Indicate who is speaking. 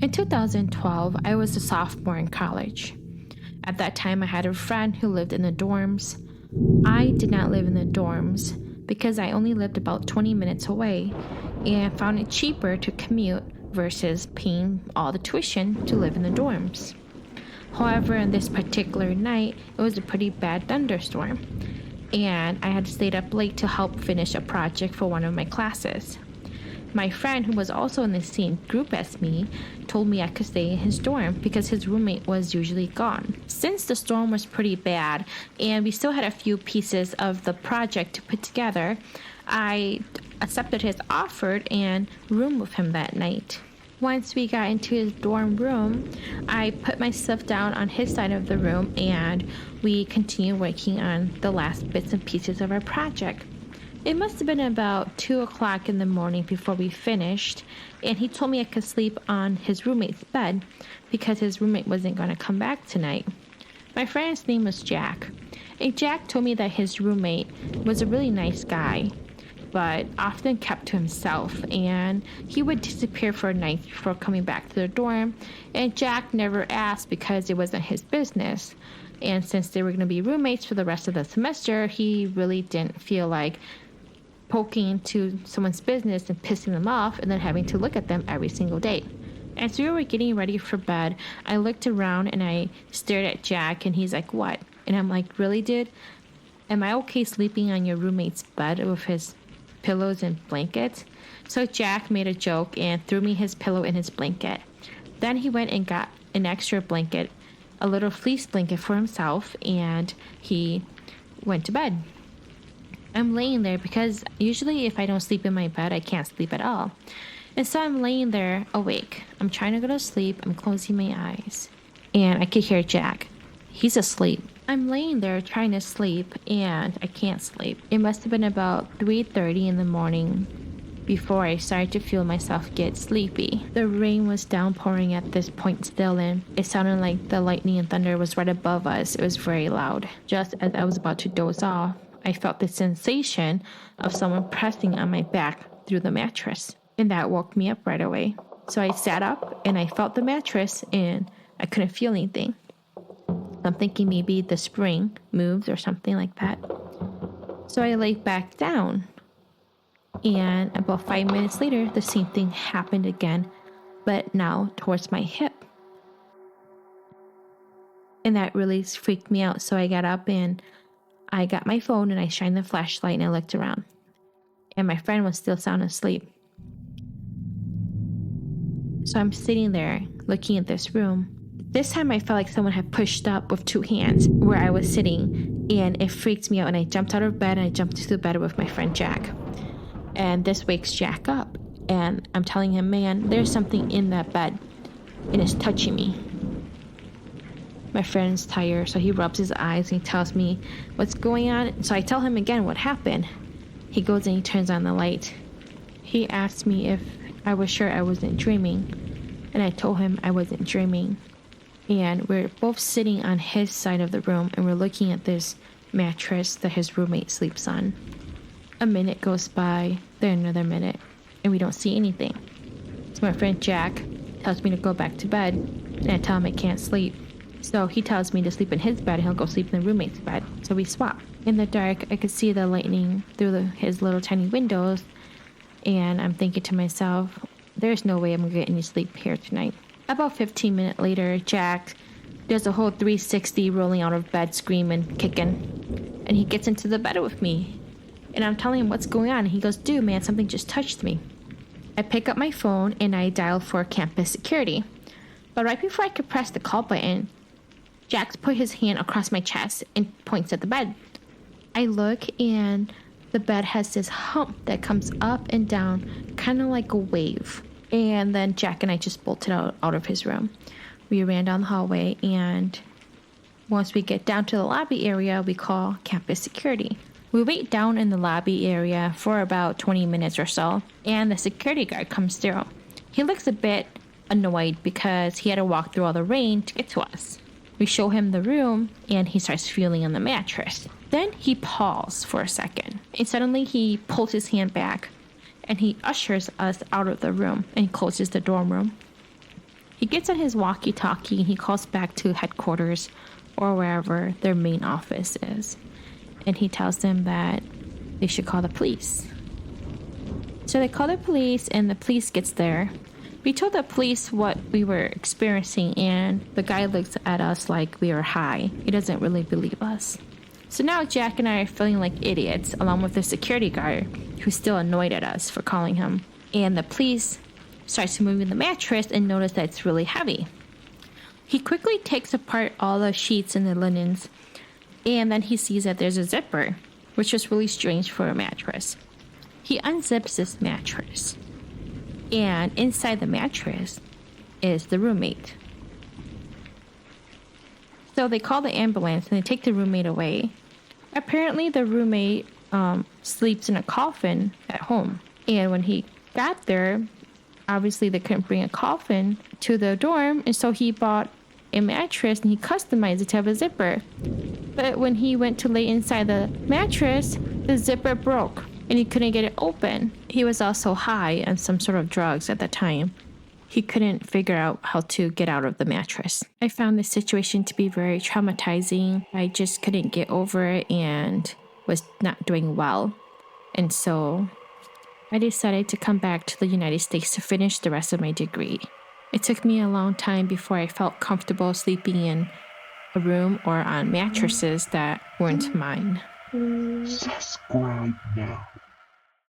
Speaker 1: In 2012, I was a sophomore in college. At that time, I had a friend who lived in the dorms. I did not live in the dorms because I only lived about 20 minutes away and found it cheaper to commute versus paying all the tuition to live in the dorms. However, on this particular night, it was a pretty bad thunderstorm, and I had stayed up late to help finish a project for one of my classes. My friend, who was also in the same group as me, told me I could stay in his dorm because his roommate was usually gone. Since the storm was pretty bad and we still had a few pieces of the project to put together, I accepted his offer and roomed with him that night. Once we got into his dorm room, I put my stuff down on his side of the room and we continued working on the last bits and pieces of our project. It must have been about 2 o'clock in the morning before we finished, and he told me I could sleep on his roommate's bed because his roommate wasn't going to come back tonight. My friend's name was Jack, and Jack told me that his roommate was a really nice guy, but often kept to himself, and he would disappear for a night before coming back to the dorm, and Jack never asked because it wasn't his business. And since they were going to be roommates for the rest of the semester, he really didn't feel like poking into someone's business and pissing them off and then having to look at them every single day. As we were getting ready for bed, I looked around and I stared at Jack, and he's like, "What?" And I'm like, "Really, dude? Am I okay sleeping on your roommate's bed with his pillows and blankets?" So Jack made a joke and threw me his pillow and his blanket. Then he went and got an extra blanket, a little fleece blanket for himself, and he went to bed. I'm laying there because usually if I don't sleep in my bed, I can't sleep at all. And so I'm laying there awake. I'm trying to go to sleep. I'm closing my eyes. And I could hear Jack. He's asleep. I'm laying there trying to sleep and I can't sleep. It must have been about 3:30 in the morning before I started to feel myself get sleepy. The rain was downpouring at this point still, and it sounded like the lightning and thunder was right above us. It was very loud. Just as I was about to doze off, I felt the sensation of someone pressing on my back through the mattress, and that woke me up right away. So I sat up and I felt the mattress and I couldn't feel anything. I'm thinking maybe the spring moved or something like that. So I lay back down, and about 5 minutes later, the same thing happened again, but now towards my hip. And that really freaked me out. So I got up and I got my phone and I shined the flashlight and I looked around. And my friend was still sound asleep. So I'm sitting there looking at this room. This time I felt like someone had pushed up with 2 hands where I was sitting, and it freaked me out, and I jumped out of bed and I jumped into the bed with my friend Jack. And this wakes Jack up, and I'm telling him, "Man, there's something in that bed and it's touching me." My friend's tired, so he rubs his eyes and he tells me what's going on. So I tell him again what happened. He goes and he turns on the light. He asked me if I was sure I wasn't dreaming, and I told him I wasn't dreaming. And we're both sitting on his side of the room, and we're looking at this mattress that his roommate sleeps on. A minute goes by, then another minute, and we don't see anything. So my friend Jack tells me to go back to bed, and I tell him I can't sleep. So he tells me to sleep in his bed and he'll go sleep in the roommate's bed. So we swap. In the dark, I could see the lightning through his little tiny windows, and I'm thinking to myself, there's no way I'm going to get any sleep here tonight. About 15 minutes later, Jack does a whole 360 rolling out of bed, screaming, kicking, and he gets into the bed with me. And I'm telling him what's going on, and he goes, "Dude, man, something just touched me." I pick up my phone and I dial for campus security. But right before I could press the call button, Jack put his hand across my chest and points at the bed. I look, and the bed has this hump that comes up and down, kind of like a wave. And then Jack and I just bolted out of his room. We ran down the hallway, and once we get down to the lobby area, we call campus security. We wait down in the lobby area for about 20 minutes or so, and the security guard comes through. He looks a bit annoyed because he had to walk through all the rain to get to us. We show him the room, and he starts feeling on the mattress. Then he pauses for a second, and suddenly he pulls his hand back, and he ushers us out of the room and closes the dorm room. He gets on his walkie-talkie and he calls back to headquarters or wherever their main office is. And he tells them that they should call the police. So they call the police and the police gets there. We told the police what we were experiencing and the guy looks at us like we are high. He doesn't really believe us. So now Jack and I are feeling like idiots along with the security guard who's still annoyed at us for calling him. And the police starts moving the mattress and notice that it's really heavy. He quickly takes apart all the sheets and the linens, and then he sees that there's a zipper, which is really strange for a mattress. He unzips this mattress, and inside the mattress is the roommate. So they call the ambulance and they take the roommate away. Apparently the roommate sleeps in a coffin at home, and when he got there, obviously they couldn't bring a coffin to the dorm, and so he bought a mattress and he customized it to have a zipper. But when he went to lay inside the mattress, the zipper broke and he couldn't get it open. He was also high on some sort of drugs at the time. He couldn't figure out how to get out of the mattress. I found this situation to be very traumatizing. I just couldn't get over it and was not doing well. And so I decided to come back to the United States to finish the rest of my degree. It took me a long time before I felt comfortable sleeping in a room or on mattresses that weren't mine.
Speaker 2: Subscribe now.